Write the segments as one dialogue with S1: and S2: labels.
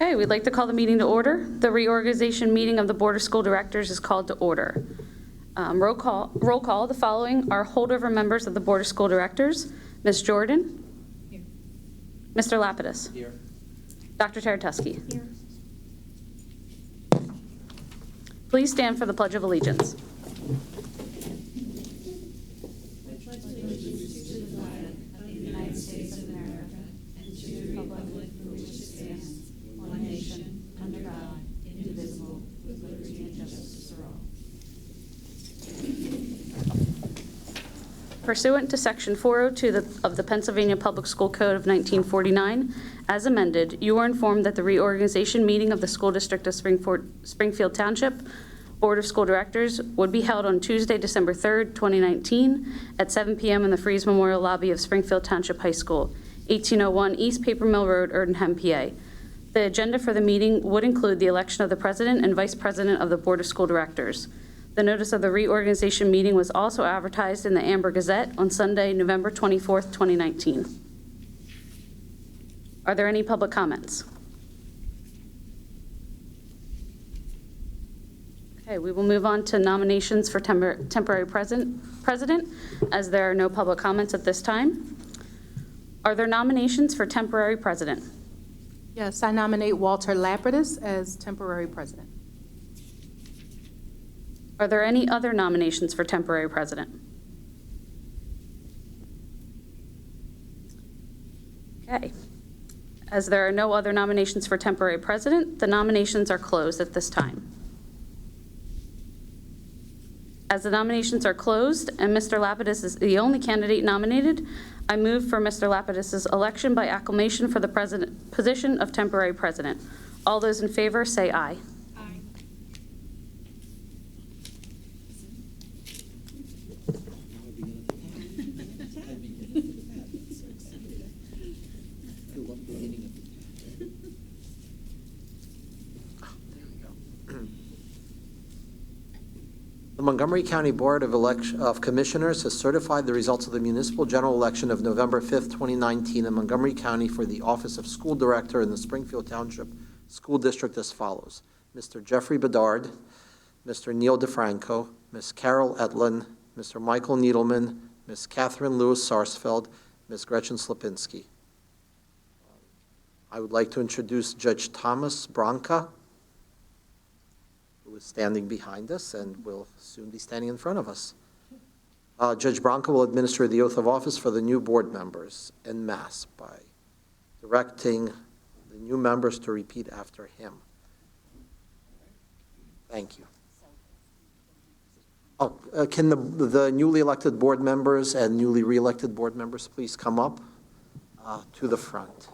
S1: Okay, we'd like to call the meeting to order. The reorganization meeting of the Board of School Directors is called to order. Roll call. The following are holdover members of the Board of School Directors. Ms. Jordan. Here. Mr. Lapidus.
S2: Here.
S1: Dr. Taratusky.
S3: Here.
S1: Please stand for the Pledge of Allegiance. Pursuant to Section 402 of the Pennsylvania Public School Code of 1949, as amended, you are informed that the reorganization meeting of the School District of Springfield Township Board of School Directors would be held on Tuesday, December 3rd, 2019, at 7 p.m. in the Freeze Memorial Lobby of Springfield Township High School, 1801 East Paper Mill Road, Erdenham, PA. The agenda for the meeting would include the election of the President and Vice President of the Board of School Directors. The notice of the reorganization meeting was also advertised in the Amber Gazette on Sunday, November 24th, 2019. Are there any public comments? Okay, we will move on to nominations for temporary president, as there are no public comments at this time. Are there nominations for temporary president?
S3: Yes, I nominate Walter Lapidus as temporary president.
S1: Are there any other nominations for temporary president? Okay. As there are no other nominations for temporary president, the nominations are closed at this time. As the nominations are closed and Mr. Lapidus is the only candidate nominated, I move for Mr. Lapidus's election by acclamation for the position of temporary president. All those in favor say aye.
S2: The Montgomery County Board of Commissioners has certified the results of the municipal general election of November 5th, 2019 in Montgomery County for the office of school director in the Springfield Township School District as follows: Mr. Jeffrey Bedard, Mr. Neil DeFranco, Ms. Carol Etlin, Mr. Michael Needleman, Ms. Catherine Lewis Sarsfeld, Ms. Gretchen Slipinski. I would like to introduce Judge Thomas Branca, who is standing behind us and will soon be standing in front of us. Judge Branca will administer the oath of office for the new board members en masse by directing the new members to repeat after him. Thank you. Oh, can the newly elected board members and newly re-elected board members please come up to the front?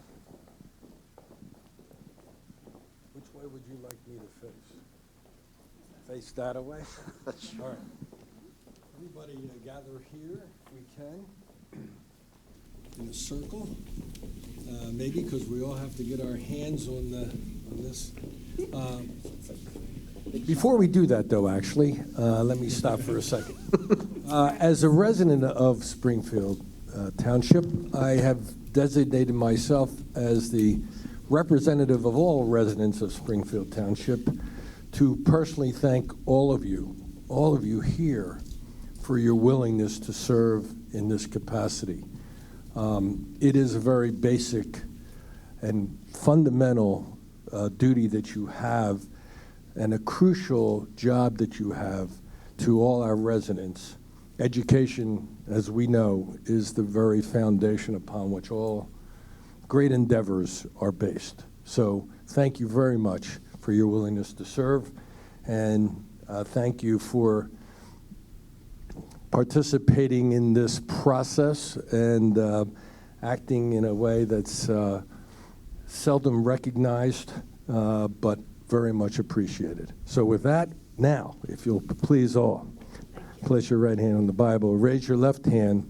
S4: Which way would you like me to face? Face that away?
S2: Sure.
S4: All right. Everybody gather here if we can in a circle. Maybe because we all have to get our hands on this. Before we do that, though, actually, let me stop for a second. As a resident of Springfield Township, I have designated myself as the representative of all residents of Springfield Township to personally thank all of you here for your willingness to serve in this capacity. It is a very basic and fundamental duty that you have, and a crucial job that you have to all our residents. Education, as we know, is the very foundation upon which all great endeavors are based. So thank you very much for your willingness to serve, and thank you for participating in this process and acting in a way that's seldom recognized, but very much appreciated. So with that, now, if you'll please all, place your right hand on the Bible, raise your left hand,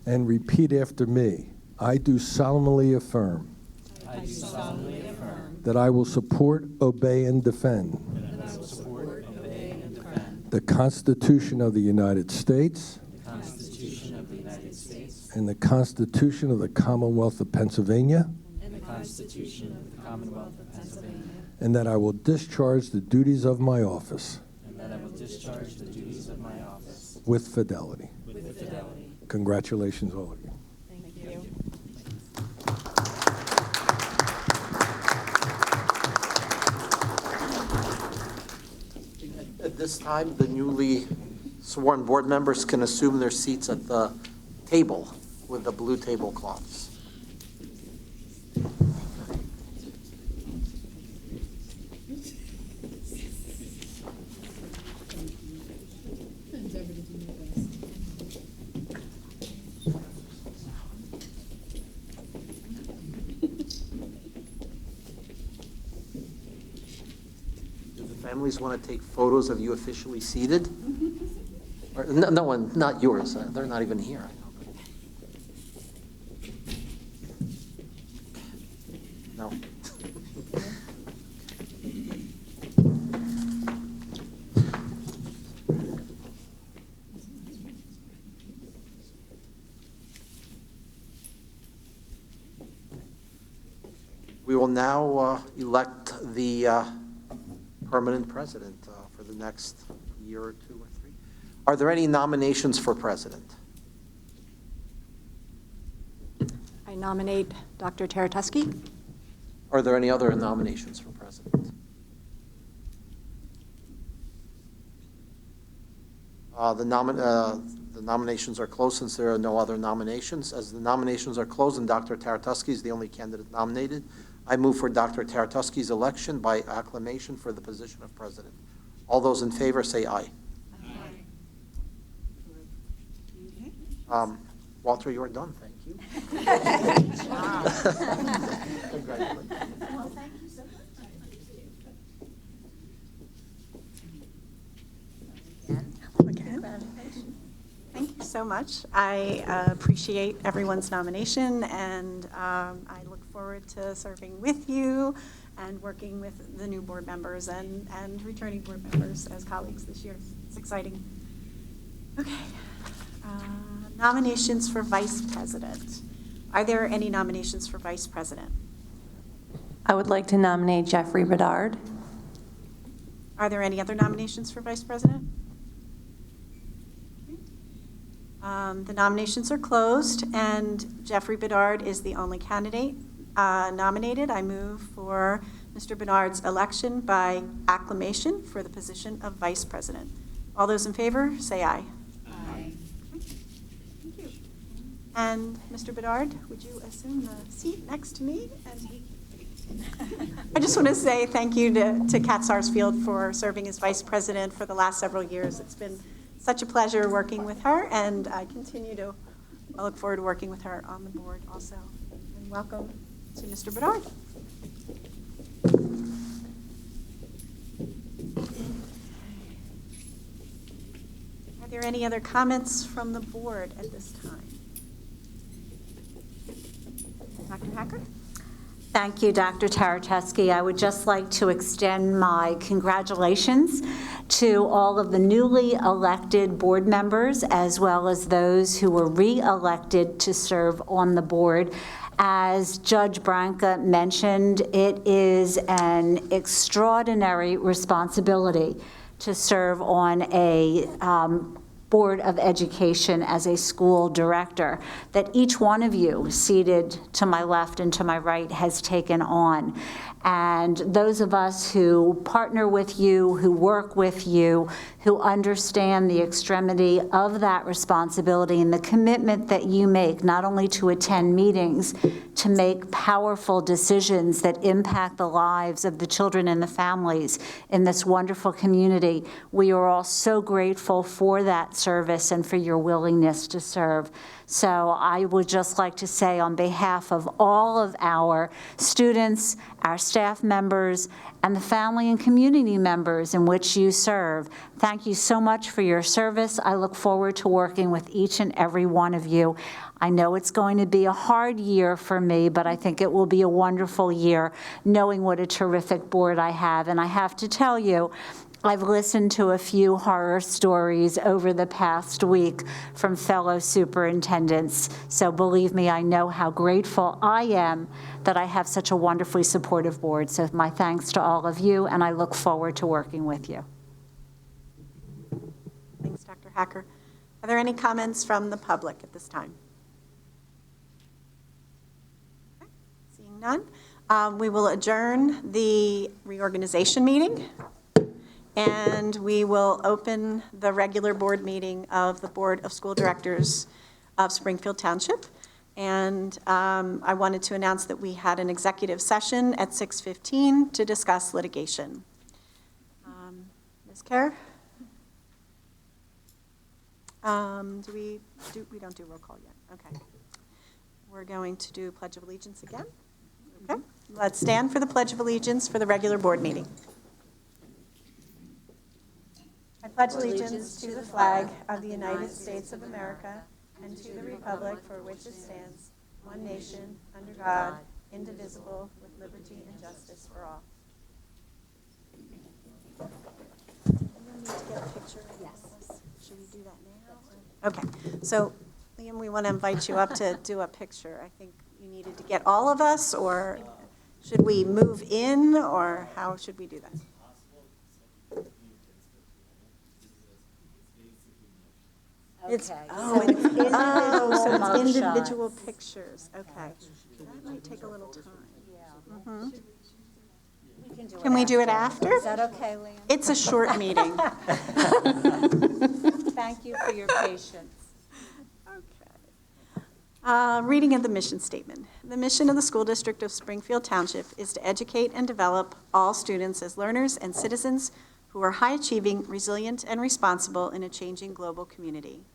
S4: and repeat after me. I do solemnly affirm.
S5: I do solemnly affirm
S4: That I will support, obey, and defend.
S5: That I will support, obey, and defend
S4: The Constitution of the United States.
S5: the Constitution of the United States
S4: And the Constitution of the Commonwealth of Pennsylvania.
S5: and the Constitution of the Commonwealth of Pennsylvania,
S4: and that I will discharge the duties of my office
S5: and that I will discharge the duties of my office
S4: with fidelity.
S5: with fidelity.
S4: Congratulations, all of you.
S3: Thank you.
S2: At this time, the newly sworn board members can assume their seats at the table with the blue tablecloths. Do the families want to take photos of you officially seated? Or, no one, not yours. They're not even here. No. We will now elect the permanent president for the next year or two or three. Are there any nominations for president?
S6: I nominate Dr. Taratusky.
S2: Are there any other nominations for president? The nominations are closed since there are no other nominations. As the nominations are closed and Dr. Taratusky is the only candidate nominated, I move for Dr. Taratusky's election by acclamation for the position of president. All those in favor say aye. Walter, you are done. Thank you. Congratulations.
S6: Well, thank you so much. Again. Thank you so much. I appreciate everyone's nomination, and I look forward to serving with you and working with the new board members and returning board members as colleagues this year. It's exciting. Okay. Nominations for vice president. Are there any nominations for vice president?
S7: I would like to nominate Jeffrey Bedard.
S6: Are there any other nominations for vice president? The nominations are closed, and Jeffrey Bedard is the only candidate nominated. I move for Mr. Bedard's election by acclamation for the position of vice president. All those in favor, say aye.
S5: Aye.
S6: Thank you. And Mr. Bedard, would you assume the seat next to me? And I just want to say thank you to Kat Sarsfield for serving as vice president for the last several years. It's been such a pleasure working with her, and I look forward to working with her on the board also. And welcome to Mr. Bedard. Are there any other comments from the board at this time? Dr. Hacker?
S8: Thank you, Dr. Taratusky. I would just like to extend my congratulations to all of the newly elected board members, as well as those who were re-elected to serve on the board. As Judge Branca mentioned, it is an extraordinary responsibility to serve on a Board of Education as a school director that each one of you seated to my left and to my right has taken on. And those of us who partner with you, who work with you, who understand the extremity of that responsibility and the commitment that you make, not only to attend meetings, to make powerful decisions that impact the lives of the children and the families in this wonderful community. We are all so grateful for that service and for your willingness to serve. So I would just like to say on behalf of all of our students, our staff members, and the family and community members in which you serve, thank you so much for your service. I look forward to working with each and every one of you. I know it's going to be a hard year for me, but I think it will be a wonderful year knowing what a terrific board I have. And I have to tell you, I've listened to a few horror stories over the past week from fellow superintendents. So believe me, I know how grateful I am that I have such a wonderfully supportive board. So my thanks to all of you, and I look forward to working with you.
S6: Thanks, Dr. Hacker. Are there any comments from the public at this time? Okay, seeing none, we will adjourn the reorganization meeting, and we will open the regular board meeting of the Board of School Directors of Springfield Township. And I wanted to announce that we had an executive session at 6:15 to discuss litigation. Ms. Kerr? We don't do roll call yet. Okay. We're going to do Pledge of Allegiance again. Okay. Let's stand for the Pledge of Allegiance for the regular board meeting. I pledge allegiance to the flag of the United States of America and to the republic for which it stands, one nation, under God, indivisible, with liberty and justice for all. We need to get a picture. Yes. Should we do that now? Okay. So, Liam, we want to invite you up to do a picture. I think you needed to get all of us, or should we move in, or how should we do that? It's individual pictures. Okay. That might take a little time. Can we do it after?
S8: Is that okay, Liam?
S6: It's a short meeting.
S8: Thank you for your patience.
S6: Okay. Reading of the mission statement. The mission of the School District of Springfield Township is to educate and develop all students as learners and citizens who are high-achieving, resilient, and responsible in a changing global community.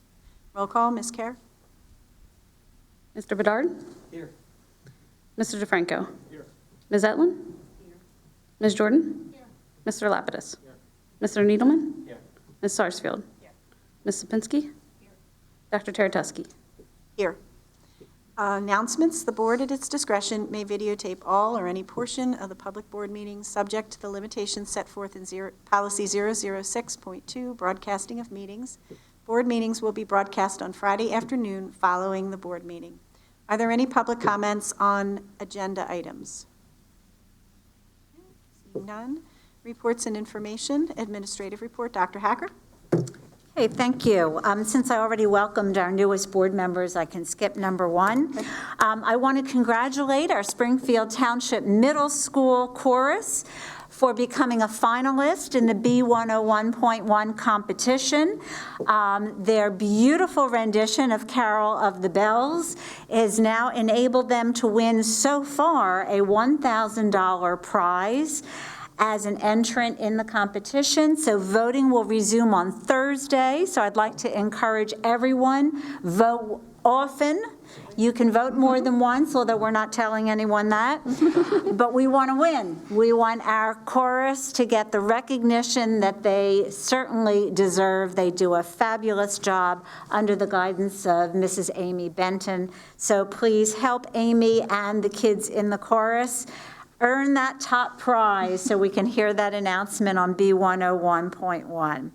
S6: Roll call, Ms. Kerr.
S1: Mr. Bedard?
S5: Here.
S1: Mr. DeFranco?
S5: Here.
S1: Ms. Etlin? Here. Ms. Jordan? Here. Mr. Lapidus?
S5: Here.
S1: Mr. Needleman?
S5: Here.
S1: Ms. Sarsfield?
S5: Here.
S1: Ms. Sapinski? Here. Dr. Taratusky?
S6: Here. Announcements. The board at its discretion may videotape all or any portion of the public board meetings subject to the limitations set forth in Policy 006.2, broadcasting of meetings. Board meetings will be broadcast on Friday afternoon following the board meeting. Are there any public comments on agenda items? Seeing none. Reports and information. Administrative report. Dr. Hacker.
S8: Hey, thank you. Since I already welcomed our newest board members, I can skip number one. I want to congratulate our Springfield Township Middle School Chorus for becoming a finalist in the B101.1 competition. Their beautiful rendition of Carol of the Bells has now enabled them to win so far a $1,000 prize as an entrant in the competition. So voting will resume on Thursday. So I'd like to encourage everyone, vote often. You can vote more than once, although we're not telling anyone that. But we want to win. We want our chorus to get the recognition that they certainly deserve. They do a fabulous job under the guidance of Mrs. Amy Benton. So please help Amy and the kids in the chorus earn that top prize so we can hear that announcement on B101.1.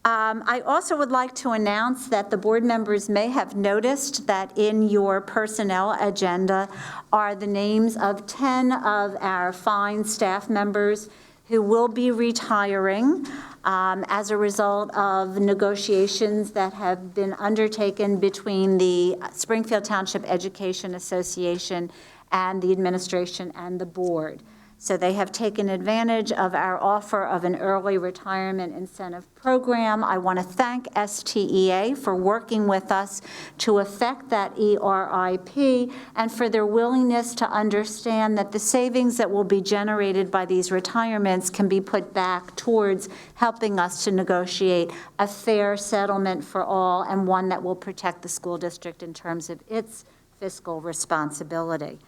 S8: I also would like to announce that the board members may have noticed that in your personnel agenda are the names of 10 of our fine staff members who will be retiring as a result of negotiations that have been undertaken between the Springfield Township Education Association and the administration and the board. So they have taken advantage of our offer of an early retirement incentive program. I want to thank STEA for working with us to effect that ERIP and for their willingness to understand that the savings that will be generated by these retirements can be put back towards helping us to negotiate a fair settlement for all and one that will protect the school district in terms of its fiscal responsibility.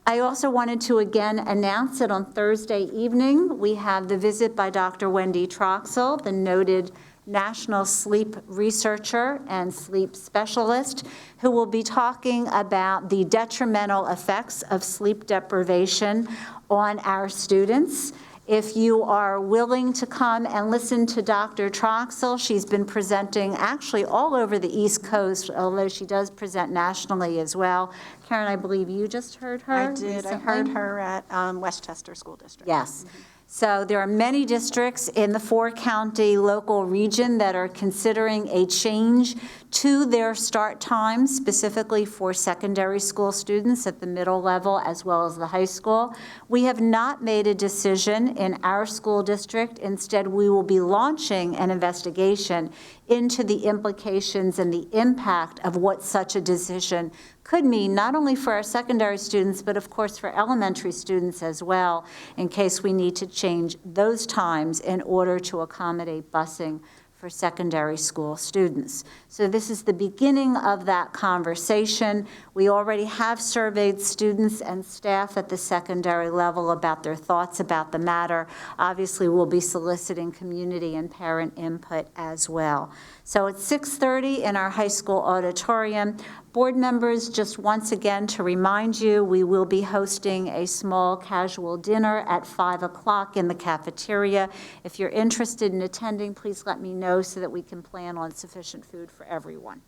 S8: I also wanted to again announce that on Thursday evening, we have the visit by Dr. Wendy Troxel, the noted national sleep researcher and sleep specialist, who will be talking about the detrimental effects of sleep deprivation on our students. If you are willing to come and listen to Dr. Troxel, she's been presenting actually all over the East Coast, although she does present nationally as well. Karen, I believe you just heard her
S6: I did. I heard
S8: recently?
S6: her at Westchester School District.
S8: Yes. So there are many districts in the four-county local region that are considering a change to their start times, specifically for secondary school students at the middle level as well as the high school. We have not made a decision in our school district. Instead, we will be launching an investigation into the implications and the impact of what such a decision could mean, not only for our secondary students, but of course for elementary students as well, in case we need to change those times in order to accommodate busing for secondary school students. So this is the beginning of that conversation. We already have surveyed students and staff at the secondary level about their thoughts about the matter. Obviously, we'll be soliciting community and parent input as well. So it's 6:30 in our high school auditorium. Board members, just once again to remind you, we will be hosting a small casual dinner at 5 o'clock in the cafeteria. If you're interested in attending, please let me know so that we can plan on sufficient food for everyone.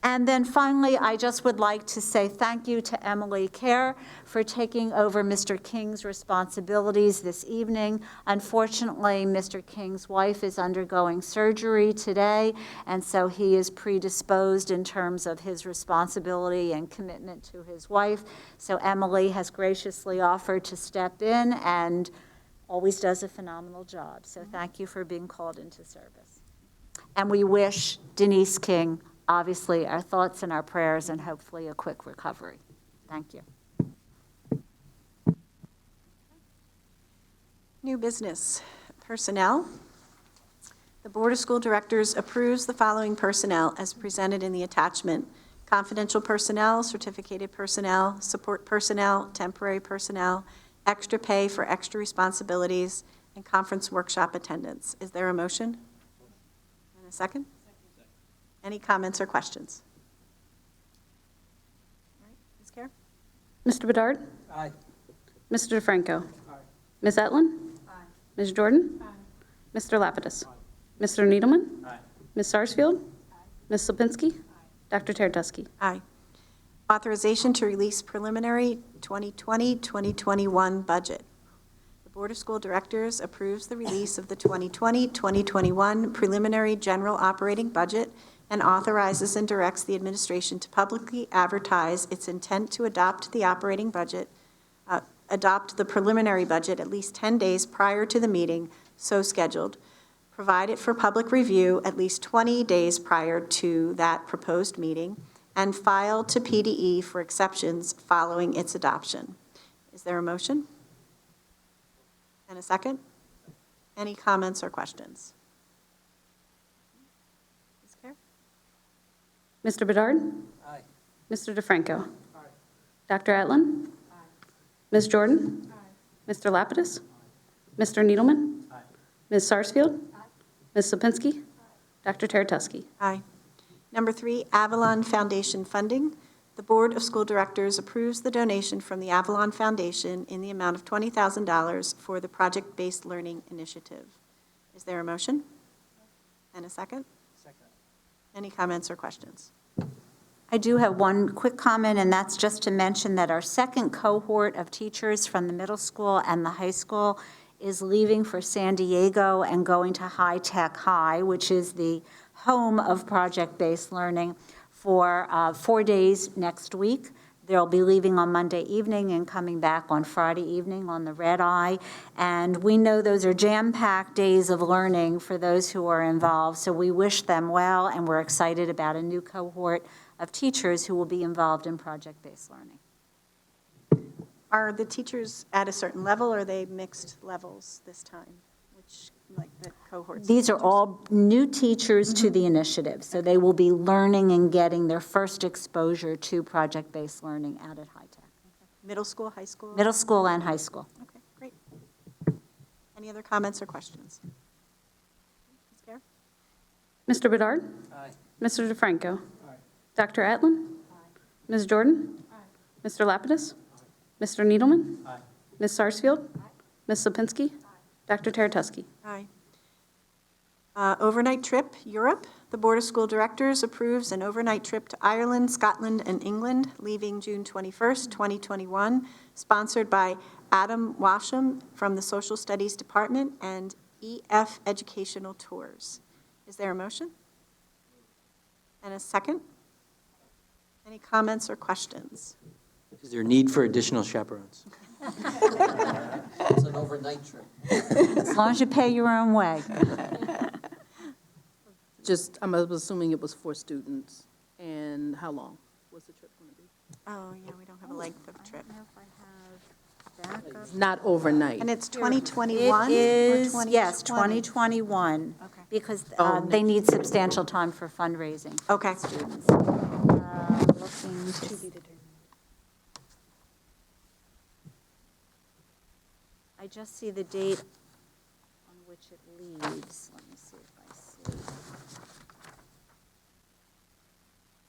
S8: And then finally, I just would like to say thank you to Emily Kerr for taking over Mr. King's responsibilities this evening. Unfortunately, Mr. King's wife is undergoing surgery today, and so he is predisposed in terms of his responsibility and commitment to his wife. So Emily has graciously offered to step in and always does a phenomenal job. So thank you for being called into service. And we wish Denise King, obviously, our thoughts and our prayers, and hopefully a quick recovery. Thank you.
S6: New business, personnel. The Board of School Directors approves the following personnel as presented in the attachment: confidential personnel, certificated personnel, support personnel, temporary personnel, extra pay for extra responsibilities, and conference workshop attendance. Is there a motion? And a second? Any comments or questions? All right, Ms. Kerr?
S1: Mr. Bedard?
S5: Aye.
S1: Mr. DeFranco?
S5: Aye.
S1: Ms. Etlin?
S3: Aye.
S1: Ms. Jordan? Mr. Lapidus? Mr. Needleman?
S5: Aye.
S1: Ms. Sarsfield? Ms. Lipinski? Dr. Teretuski?
S6: Aye. Authorization to release preliminary 2020-2021 budget. The Board of School Directors approves the release of the 2020-2021 preliminary general operating budget and authorizes and directs the administration to publicly advertise its intent to adopt the operating budget, adopt the preliminary budget at least 10 days prior to the meeting so scheduled, provide it for public review at least 20 days prior to that proposed meeting, and file to PDE for exceptions following its adoption. Is there a motion? And a second? Any comments or questions? Ms. Kerr?
S1: Mr. Bedard?
S5: Aye.
S1: Mr. DeFranco? Dr. Etlin? Ms. Jordan? Mr. Lapidus? Mr. Needleman?
S5: Aye.
S1: Ms. Sarsfield? Ms. Lipinski? Dr. Teretuski?
S6: Aye. Number 3, Avalon Foundation funding. The Board of School Directors approves the donation from the Avalon Foundation in the amount of $20,000 for the Project-Based Learning Initiative. Is there a motion? And a second?
S5: Second.
S6: Any comments or questions?
S8: I do have one quick comment, and that's just to mention that our second cohort of teachers from the middle school and the high school is leaving for San Diego and going to High Tech High, which is the home of project-based learning, for 4 days next week. They'll be leaving on Monday evening and coming back on Friday evening on the red eye. And we know those are jam-packed days of learning for those who are involved, so we wish them well, and we're excited about a new cohort of teachers who will be involved in project-based learning.
S6: Are the teachers at a certain level, or are they mixed levels this time? Which, like the cohorts?
S8: These are all new teachers to the initiative, so they will be learning and getting their first exposure to project-based learning out at High Tech.
S6: Middle school, high school?
S8: Middle school and high school.
S6: Okay, great. Any other comments or questions? Ms. Kerr?
S1: Mr. Bedard?
S5: Aye.
S1: Mr. DeFranco?
S5: Aye.
S1: Dr. Etlin? Ms. Jordan? Mr. Lapidus? Mr. Needleman?
S5: Aye.
S1: Ms. Sarsfield? Ms. Lipinski? Dr. Teretuski?
S6: Aye. Overnight trip, Europe. The Board of School Directors approves an overnight trip to Ireland, Scotland, and England, leaving June 21st, 2021, sponsored by Adam Washam from the Social Studies Department and EF Educational Tours. Is there a motion? And a second? Any comments or questions?
S9: Is there need for additional chaperones?
S2: It's an overnight trip.
S8: As long as you pay your own way.
S3: Just, I'm assuming it was for students. And how long was the trip going to be?
S6: Oh, yeah, we don't have a length of trip.
S3: Not overnight.
S6: And it's 2021?
S8: It is,
S6: or
S8: yes,
S6: 2020?
S8: 2021,
S6: Okay.
S8: because
S3: Oh,
S8: they need substantial time for fundraising for
S6: Okay.
S8: students. Looking to see. I just see the date on which it leaves. Let me see if I see.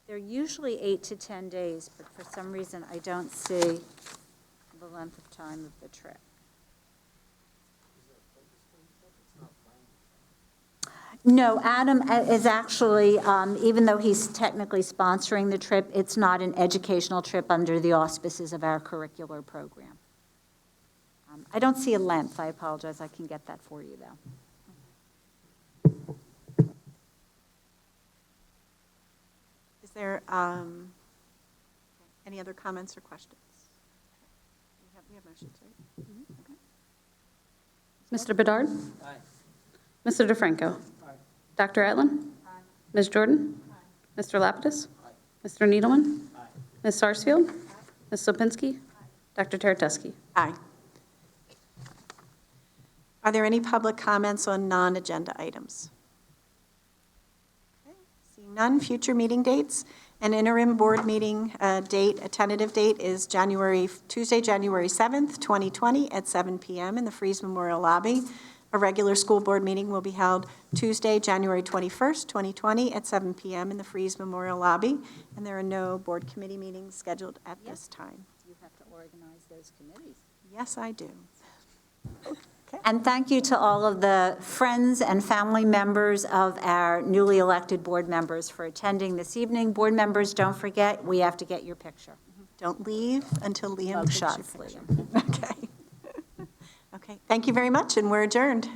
S8: They're usually 8 to 10 days, but for some reason, I don't see the length of time of the trip. No, Adam is actually, even though he's technically sponsoring the trip, it's not an educational trip under the auspices of our curricular program. I don't see a length. I apologize. I can get that for you, though.
S6: Is there any other comments or questions? We have motions, right? Okay.
S1: Mr. Bedard?
S9: Aye.
S1: Mr. DeFranco? Dr. Etlin? Ms. Jordan? Mr. Lapidus? Mr. Needleman? Ms. Sarsfield? Ms. Lipinski? Dr. Teretuski?
S6: Aye. Are there any public comments on non-agenda items? Okay, seeing none, future meeting dates. An interim board meeting date, a tentative date is Tuesday, January 7th, 2020 at 7 p.m. in the Freeze Memorial Lobby. A regular school board meeting will be held Tuesday, January 21st, 2020 at 7 p.m. in the Freeze Memorial Lobby. And there are no board committee meetings scheduled at this time.
S8: You have to organize those committees.
S6: Yes, I do.
S8: And thank you to all of the friends and family members of our newly elected board members for attending this evening. Board members, don't forget, we have to get your picture.
S6: Don't leave until Liam
S8: Mug
S6: takes your
S8: shots,
S6: picture.
S8: Liam.
S6: Okay. Okay, thank you very much, and we're adjourned.